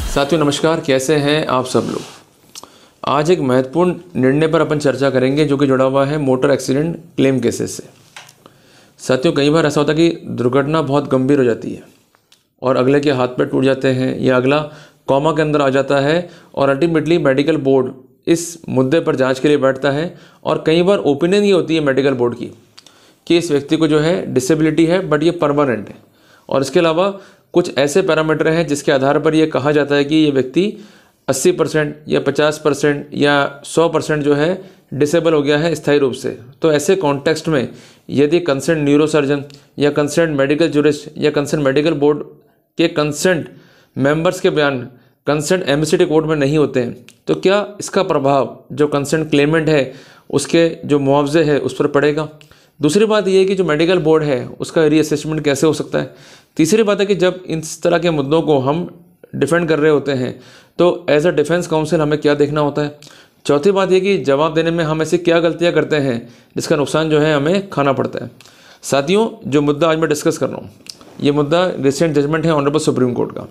साथियों नमस्कार, कैसे हैं आप सब लोग। आज एक महत्वपूर्ण निर्णय पर अपन चर्चा करेंगे जो कि जुड़ा हुआ है मोटर एक्सीडेंट क्लेम केसेस से। साथियों, कई बार ऐसा होता है कि दुर्घटना बहुत गंभीर हो जाती है और अगले के हाथ पैर टूट जाते हैं या अगला कॉमा के अंदर आ जाता है और अल्टीमेटली मेडिकल बोर्ड इस मुद्दे पर जांच के लिए बैठता है और कई बार ओपिनियन ये होती है मेडिकल बोर्ड की कि इस व्यक्ति को जो है डिसेबिलिटी है बट ये परमानेंट है, और इसके अलावा कुछ ऐसे पैरामीटर हैं जिसके आधार पर यह कहा जाता है कि ये व्यक्ति 80% या 50% या 100% जो है डिसेबल हो गया है स्थायी रूप से। तो ऐसे कॉन्टेक्स्ट में यदि कंसर्न न्यूरोसर्जन या कंसर्न मेडिकल जूरिस्ट या कंसर्न मेडिकल बोर्ड के कंसर्न मेंबर्स के बयान कंसर्न एमसीडी कोर्ट में नहीं होते हैं तो क्या इसका प्रभाव जो कंसर्न क्लेमेंट है उसके जो मुआवजे है उस पर पड़ेगा। दूसरी बात यह है कि जो मेडिकल बोर्ड है उसका रीअसेसमेंट कैसे हो सकता है। तीसरी बात है कि जब इस तरह के मुद्दों को हम डिफेंड कर रहे होते हैं तो एज अ डिफेंस काउंसिल हमें क्या देखना होता है। चौथी बात यह कि जवाब देने में हम ऐसी क्या गलतियां करते हैं जिसका नुकसान जो है हमें खाना पड़ता है। साथियों, जो मुद्दा आज मैं डिस्कस कर रहा हूँ ये मुद्दा रिसेंट जजमेंट है ऑनरेबल सुप्रीम कोर्ट का,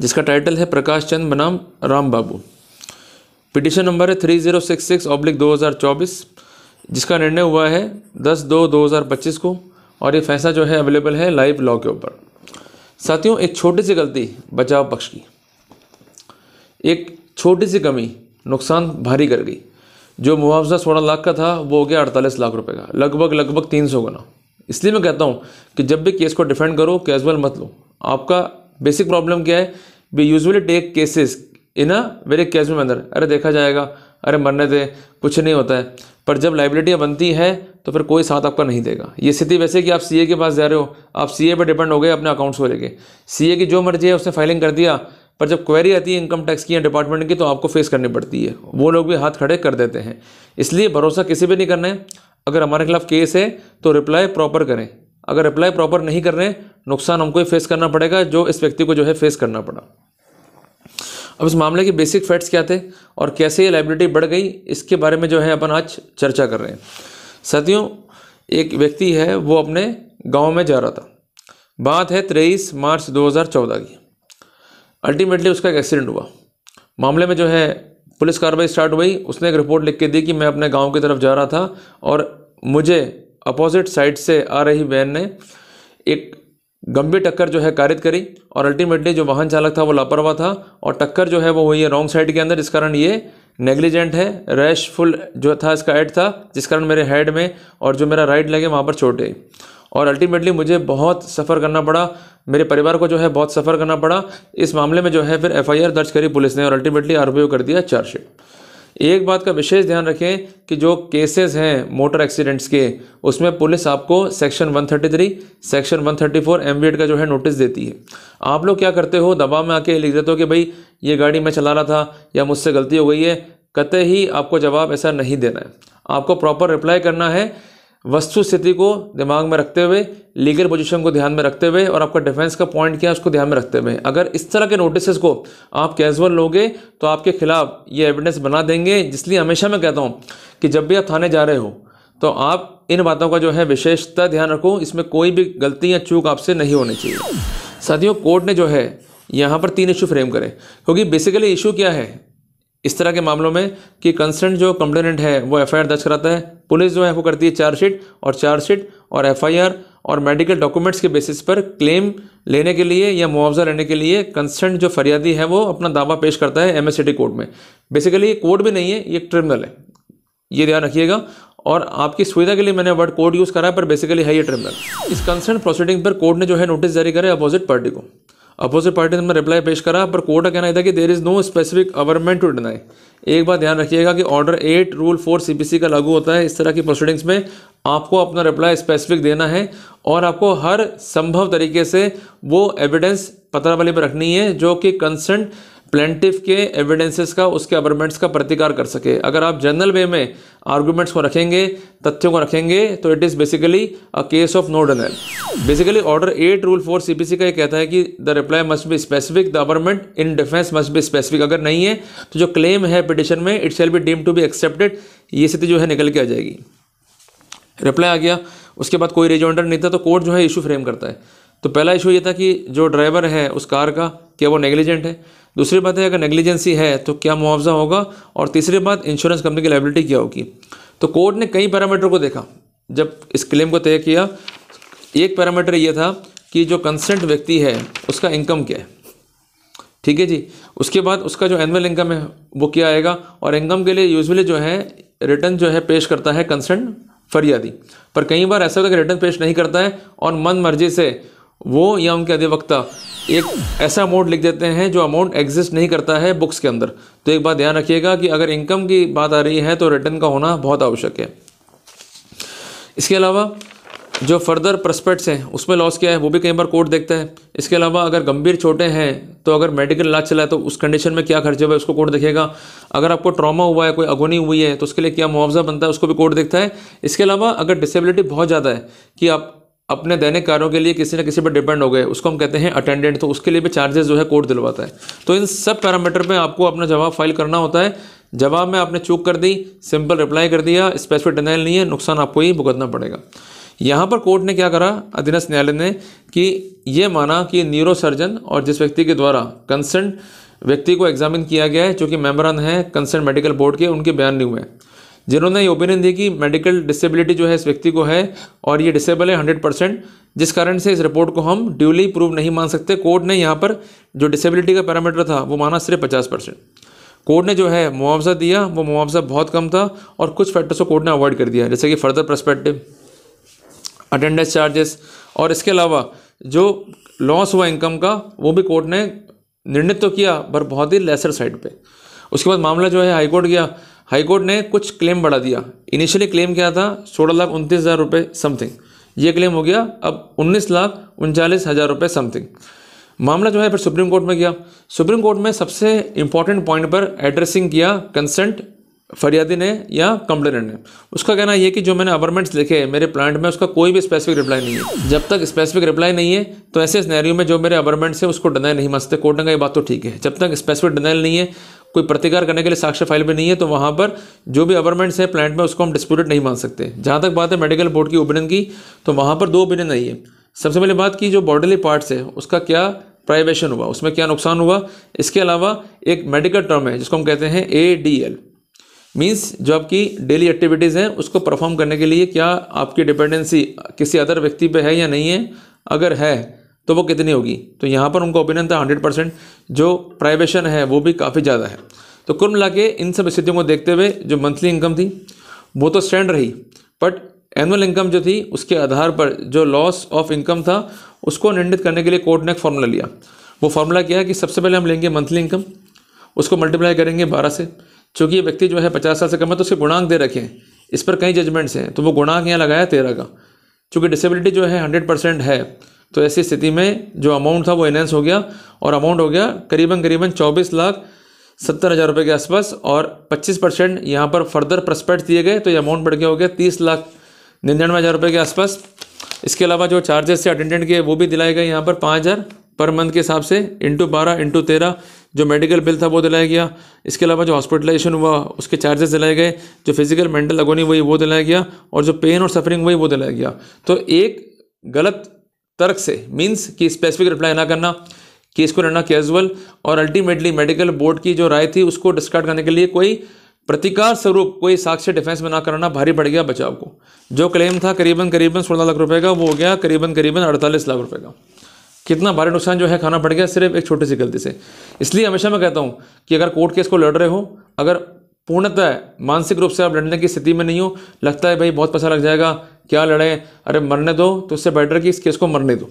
जिसका टाइटल है प्रकाश चंद बनाम राम बाबू। पिटीशन नंबर है 3066/2024, जिसका निर्णय हुआ है 10/2/2025 को, और ये फैसला जो है अवेलेबल है लाइव लॉ के ऊपर। साथियों, एक छोटी सी गलती बचाव पक्ष की, एक छोटी सी कमी नुकसान भारी कर गई। जो मुआवजा 16 लाख का था वो हो गया 48 लाख रुपए का, लगभग 300 गुना। इसलिए मैं कहता हूँ कि जब भी केस को डिफेंड करो कैजुअल मत लो। आपका बेसिक प्रॉब्लम क्या है, we usually take cases in a very casual manner. अरे देखा जाएगा, अरे मरने दे, कुछ नहीं होता है। पर जब लाइबिलिटियाँ बनती है तो फिर कोई साथ आपका नहीं देगा। ये स्थिति वैसे कि आप सीए के पास जा रहे हो, आप सीए पर डिपेंड हो गए अपने अकाउंट्स को लेके। सीए की जो मर्जी है उसने फाइलिंग कर दिया, पर जब क्वेरी आती है इनकम टैक्स की या डिपार्टमेंट की तो आपको फेस करनी पड़ती है। वो लोग भी हाथ खड़े कर देते हैं। इसलिए भरोसा किसी पे नहीं करना है। अगर हमारे खिलाफ केस है तो रिप्लाई प्रॉपर करें। अगर रिप्लाई प्रॉपर नहीं कर रहे हैं नुकसान हमको ही फेस करना पड़ेगा जो इस व्यक्ति को जो है फेस करना पड़ा। अब इस मामले के बेसिक फैक्ट्स क्या थे और कैसे ये लाइबिलिटी बढ़ गई, इसके बारे में जो है अपन आज चर्चा कर रहे हैं। साथियों, एक व्यक्ति है वो अपने गांव में जा रहा था। बात है 23 मार्च 2014 की। अल्टीमेटली उसका एक एक्सीडेंट हुआ। मामले में जो है पुलिस कार्रवाई स्टार्ट हुई। उसने एक रिपोर्ट लिख के दी कि मैं अपने गाँव की तरफ जा रहा था और मुझे अपोजिट साइड से आ रही वैन ने एक गंभीर टक्कर जो है कारित करी और अल्टीमेटली जो वाहन चालक था वो लापरवाह था और टक्कर जो है वो हुई है रॉन्ग साइड के अंदर। इस कारण ये नेग्लिजेंट है, रैशफुल जो था इसका एड था, जिस कारण मेरे हेड में और जो मेरा राइट लेग है वहाँ पर चोट आई और अल्टीमेटली मुझे बहुत सफ़र करना पड़ा, मेरे परिवार को जो है बहुत सफ़र करना पड़ा। इस मामले में जो है फिर एफआईआर दर्ज करी पुलिस ने और अल्टीमेटली आरोपियों कर दिया चार्जशीट। एक बात का विशेष ध्यान रखें कि जो केसेस हैं मोटर एक्सीडेंट्स के उसमें पुलिस आपको सेक्शन 133, सेक्शन 134 MV8 का जो है नोटिस देती है। आप लोग क्या करते हो, दबाव में आके लिख देते हो कि भाई ये गाड़ी मैं चला रहा था या मुझसे गलती हो गई है। कतई ही आपको जवाब ऐसा नहीं देना है। आपको प्रॉपर रिप्लाई करना है वस्तु स्थिति को दिमाग में रखते हुए, लीगल पोजीशन को ध्यान में रखते हुए और आपका डिफेंस का पॉइंट क्या है उसको ध्यान में रखते हुए। अगर इस तरह के नोटिस को आप कैजुअल लोगे तो आपके खिलाफ ये एविडेंस बना देंगे। जिसलिए हमेशा मैं कहता हूँ कि जब भी आप थाने जा रहे हो तो आप इन बातों का जो है विशेषता ध्यान रखो। इसमें कोई भी गलती या चूक आपसे नहीं होनी चाहिए। साथियों, कोर्ट ने जो है यहाँ पर 3 इशू फ्रेम करे, क्योंकि बेसिकली इशू क्या है इस तरह के मामलों में कि कंसर्न जो कंप्लेनेंट है वो एफआईआर दर्ज कराता है, पुलिस जो है वो करती है चार्जशीट और एफआईआर और मेडिकल डॉक्यूमेंट्स के बेसिस पर क्लेम लेने के लिए या मुआवजा लेने के लिए कंसर्न जो फरियादी है वो अपना दावा पेश करता है एमएससीडी कोर्ट में। बेसिकली ये कोर्ट भी नहीं है, ये एक ट्रिब्यूनल है, ये ध्यान रखिएगा। और आपकी सुविधा के लिए मैंने वर्ड कोर्ट यूज़ करा है पर बेसिकली है ये ट्रिब्यूनल। इस कंसर्न प्रोसीडिंग पर कोर्ट ने जो है नोटिस जारी करे अपोजिट पार्टी को। अपोजिट पार्टी ने रिप्लाई पेश करा पर कोर्ट का कहना था कि there is no specific averment to deny. एक बात ध्यान रखिएगा कि ऑर्डर 8 रूल 4 CPC का लागू होता है इस तरह की प्रोसीडिंग्स में। आपको अपना रिप्लाई स्पेसिफिक देना है और आपको हर संभव तरीके से वो एविडेंस पत्रावली पर रखनी है जो कि कंसर्न प्लेंटिफ के एविडेंसेस का, उसके अवर्मेंट्स का प्रतिकार कर सके। अगर आप जनरल वे में आर्गुमेंट्स को रखेंगे, तथ्यों को रखेंगे तो it is basically a case of no denial. Basically order 8 rule 4 CPC का ये कहता है कि the reply must be specific, the averment in defence must be specific. अगर नहीं है तो जो क्लेम है पिटिशन में it shall be deemed to be accepted. ये स्थिति जो है निकल के आ जाएगी। रिप्लाई आ गया, उसके बाद कोई रिजॉइंडर नहीं था तो कोर्ट जो है इशू फ्रेम करता है। तो पहला इशू ये था कि जो ड्राइवर है उस कार का, क्या वो नेग्लिजेंट है। दूसरी बात है अगर नेग्लिजेंसी है तो क्या मुआवजा होगा, और तीसरी बात इंश्योरेंस कंपनी की लायबिलिटी क्या होगी। तो कोर्ट ने कई पैरामीटर को देखा जब इस क्लेम को तय किया। एक पैरामीटर ये था कि जो कंसर्न्ड व्यक्ति है उसका इनकम क्या है, ठीक है जी। उसके बाद उसका जो एनुअल इनकम है वो क्या आएगा, और इनकम के लिए यूजुअली जो है रिटर्न जो है पेश करता है कंसर्न फरियादी। पर कई बार ऐसा होता है कि रिटर्न पेश नहीं करता है और मन मर्जी से वो या उनके अधिवक्ता एक ऐसा अमाउंट लिख देते हैं जो अमाउंट एग्जिस्ट नहीं करता है बुक्स के अंदर। तो एक बात ध्यान रखिएगा कि अगर इनकम की बात आ रही है तो रिटर्न का होना बहुत आवश्यक है। इसके अलावा जो फर्दर प्रॉस्पेक्ट्स हैं उसमें लॉस क्या है वो भी कई बार कोर्ट देखता है। इसके अलावा अगर गंभीर चोटें हैं तो अगर मेडिकल इलाज चला है तो उस कंडीशन में क्या खर्चे हुए उसको कोर्ट देखेगा। अगर आपको ट्रॉमा हुआ है, कोई अगोनी हुई है तो उसके लिए क्या मुआवजा बनता है उसको भी कोर्ट देखता है। इसके अलावा अगर डिसेबिलिटी बहुत ज़्यादा है कि आप अपने दैनिक कार्यों के लिए किसी न किसी पर डिपेंड हो गए, उसको हम कहते हैं अटेंडेंट, तो उसके लिए भी चार्जेस जो है कोर्ट दिलवाता है। तो इन सब पैरामीटर पे आपको अपना जवाब फाइल करना होता है। जवाब में आपने चूक कर दी, सिंपल रिप्लाई कर दिया, स्पेसिफिक डिनायल नहीं है, नुकसान आपको ही भुगतना पड़ेगा। यहाँ पर कोर्ट ने क्या करा, अधीनस्थ न्यायालय ने, कि ये माना कि न्यूरो सर्जन और जिस व्यक्ति के द्वारा कंसर्न व्यक्ति को एग्जामिन किया गया है, जो कि मेंबरान हैं कंसर्न मेडिकल बोर्ड के, उनके बयान नहीं हुए, जिन्होंने ये ओपिनियन दी कि मेडिकल डिसेबिलिटी जो है इस व्यक्ति को है और ये डिसेबल है 100%, जिस कारण से इस रिपोर्ट को हम ड्यूली प्रूव नहीं मान सकते। कोर्ट ने यहाँ पर जो डिसेबिलिटी का पैरामीटर था वो माना सिर्फ 50%। कोर्ट ने जो है मुआवजा दिया वो मुआवजा बहुत कम था, और कुछ फैक्टर्स को कोर्ट ने अवॉइड कर दिया, जैसे कि फर्दर पर्सपेक्टिव, अटेंडेंस चार्जेस, और इसके अलावा जो लॉस हुआ इनकम का वो भी कोर्ट ने निर्णित तो किया पर बहुत ही लेसर साइड पे। उसके बाद मामला जो है हाईकोर्ट गया। हाईकोर्ट ने कुछ क्लेम बढ़ा दिया। इनिशियली क्लेम क्या था, 16,29,000 रुपये समथिंग, ये क्लेम हो गया अब 19,39,000 रुपये समथिंग। मामला जो है फिर सुप्रीम कोर्ट में गया। सुप्रीम कोर्ट में सबसे इंपॉर्टेंट पॉइंट पर एड्रेसिंग किया कंसेंट फरियादी ने या कंप्लेनेंट ने। उसका कहना यह कि जो मैंने अबरमेंट्स लिखे मेरे प्लांट में उसका कोई भी स्पेसिफिक रिप्लाई नहीं है। जब तक स्पेसिफिक रिप्लाई नहीं है तो ऐसे सिनेरियो में जो मेरे अबरमेंट्स है उसको डिनाई नहीं मान सकते। कोर्ट ने कहा ये बात तो ठीक है, जब तक स्पेसिफिक डिनाइल नहीं है, कोई प्रतिकार करने के लिए साक्ष्य फाइल भी नहीं है, तो वहाँ पर जो भी अबरमेंट्स है प्लांट में उसको हम डिस्प्यूटेड नहीं मान सकते। जहाँ तक बात है मेडिकल बोर्ड की ओपिनियन की, तो वहाँ पर दो ओपिनियन नहीं है। सबसे पहले बात की जो बॉडीली पार्ट्स है उसका क्या प्राइवेशन हुआ, उसमें क्या नुकसान हुआ। इसके अलावा एक मेडिकल टर्म है जिसको हम कहते हैं ADL, मीन्स जो आपकी डेली एक्टिविटीज़ हैं उसको परफॉर्म करने के लिए क्या आपकी डिपेंडेंसी किसी अदर व्यक्ति पे है या नहीं है, अगर है तो वो कितनी होगी। तो यहाँ पर उनका ओपिनियन था 100%। जो प्राइवेशन है वो भी काफ़ी ज़्यादा है। तो कुल मिला के इन सब स्थितियों को देखते हुए जो मंथली इनकम थी वो तो स्टैंड रही, बट एनुअल इनकम जो थी उसके आधार पर जो लॉस ऑफ इनकम था उसको निर्णित करने के लिए कोर्ट ने एक फॉर्मूला लिया। वो फॉर्मूला क्या है कि सबसे पहले हम लेंगे मंथली इनकम, उसको मल्टीप्लाई करेंगे 12 से। चूँकि ये व्यक्ति जो है 50 साल से कम है तो उसके गुणांक दे रखे हैं, इस पर कई जजमेंट्स हैं, तो वो गुणांक यहाँ लगाया 13 का। चूँकि डिसेबिलिटी जो है 100% है, तो ऐसी स्थिति में जो अमाउंट था वो एनहेंस हो गया और अमाउंट हो गया करीबन 24,70,000 रुपये के आसपास, और 25% यहाँ पर फर्दर प्रॉस्पेक्ट दिए गए तो ये अमाउंट बढ़ गया हो गया 30,99,000 रुपये के आसपास। इसके अलावा जो चार्जेस थे अटेंडेंट के वो भी दिलाए गए यहाँ पर 5,000 पर मंथ के हिसाब से, इंटू 12 इंटू 13 जो मेडिकल बिल था वो दिलाया गया। इसके अलावा जो हॉस्पिटलाइजेशन हुआ उसके चार्जेस दिलाए गए, जो फिजिकल मेंटल अगोनी हुई वो दिलाया गया, और जो पेन और सफरिंग हुई वो दिलाया गया। तो एक गलत तर्क से, मीन्स कि स्पेसिफिक रिप्लाई ना करना, केस को रहना कैजुअल, और अल्टीमेटली मेडिकल बोर्ड की जो राय थी उसको डिस्कार्ड करने के लिए कोई प्रतिकार स्वरूप कोई साक्ष्य डिफेंस में ना कराना भारी पड़ गया बचाव को। जो क्लेम था करीबन 16 लाख रुपए का वो हो गया करीबन 48 लाख रुपए का। कितना भारी नुकसान जो है खाना पड़ गया सिर्फ एक छोटी सी गलती से। इसलिए हमेशा मैं कहता हूँ कि अगर कोर्ट केस को लड़ रहे हो, अगर पूर्णतः मानसिक रूप से आप लड़ने की स्थिति में नहीं हो, लगता है भाई बहुत पैसा लग जाएगा, क्या लड़े, अरे मरने दो, तो उससे बेटर कि इस केस को मरने दो।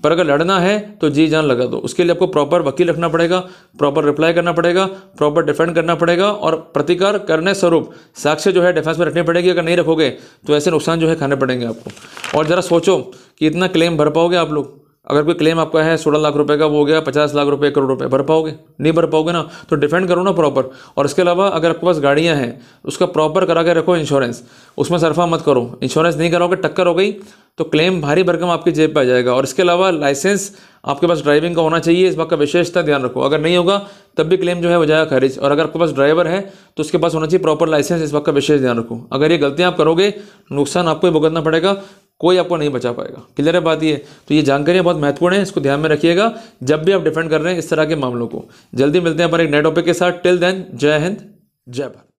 पर अगर लड़ना है तो जी जान लगा दो। उसके लिए आपको प्रॉपर वकील रखना पड़ेगा, प्रॉपर रिप्लाई करना पड़ेगा, प्रॉपर डिफेंड करना पड़ेगा, और प्रतिकार करने स्वरूप साक्ष्य जो है डिफेंस में रखनी पड़ेगी। अगर नहीं रखोगे तो ऐसे नुकसान जो है खाने पड़ेंगे आपको। और ज़रा सोचो कि इतना क्लेम भर पाओगे आप लोग। अगर कोई क्लेम आपका है 16 लाख रुपए का, वो हो गया 50 लाख रुपए, 1 करोड़ रुपए, भर पाओगे? नहीं भर पाओगे ना, तो डिफेंड करो ना प्रॉपर। और इसके अलावा अगर आपके पास गाड़ियां हैं उसका प्रॉपर करा के रखो इंश्योरेंस, उसमें सरफा मत करो। इंश्योरेंस नहीं कराओगे, टक्कर हो गई तो क्लेम भारी भरकम आपकी जेब पे आ जाएगा। और इसके अलावा लाइसेंस आपके पास ड्राइविंग का होना चाहिए, इस बात का विशेषता ध्यान रखो। अगर नहीं होगा तब भी क्लेम जो है हो जाएगा खारिज। और अगर आपके पास ड्राइवर है तो उसके पास होना चाहिए प्रॉपर लाइसेंस, इस बात का विशेष ध्यान रखो। अगर ये गलतियां आप करोगे नुकसान आपको ही भुगतना पड़ेगा। कोई आपको नहीं बचा पाएगा। क्लियर है बात ये? तो ये जानकारियाँ बहुत महत्वपूर्ण है, इसको ध्यान में रखिएगा जब भी आप डिफेंड कर रहे हैं इस तरह के मामलों को। जल्दी मिलते हैं अपन एक नए टॉपिक के साथ। टिल देन, जय हिंद, जय भारत।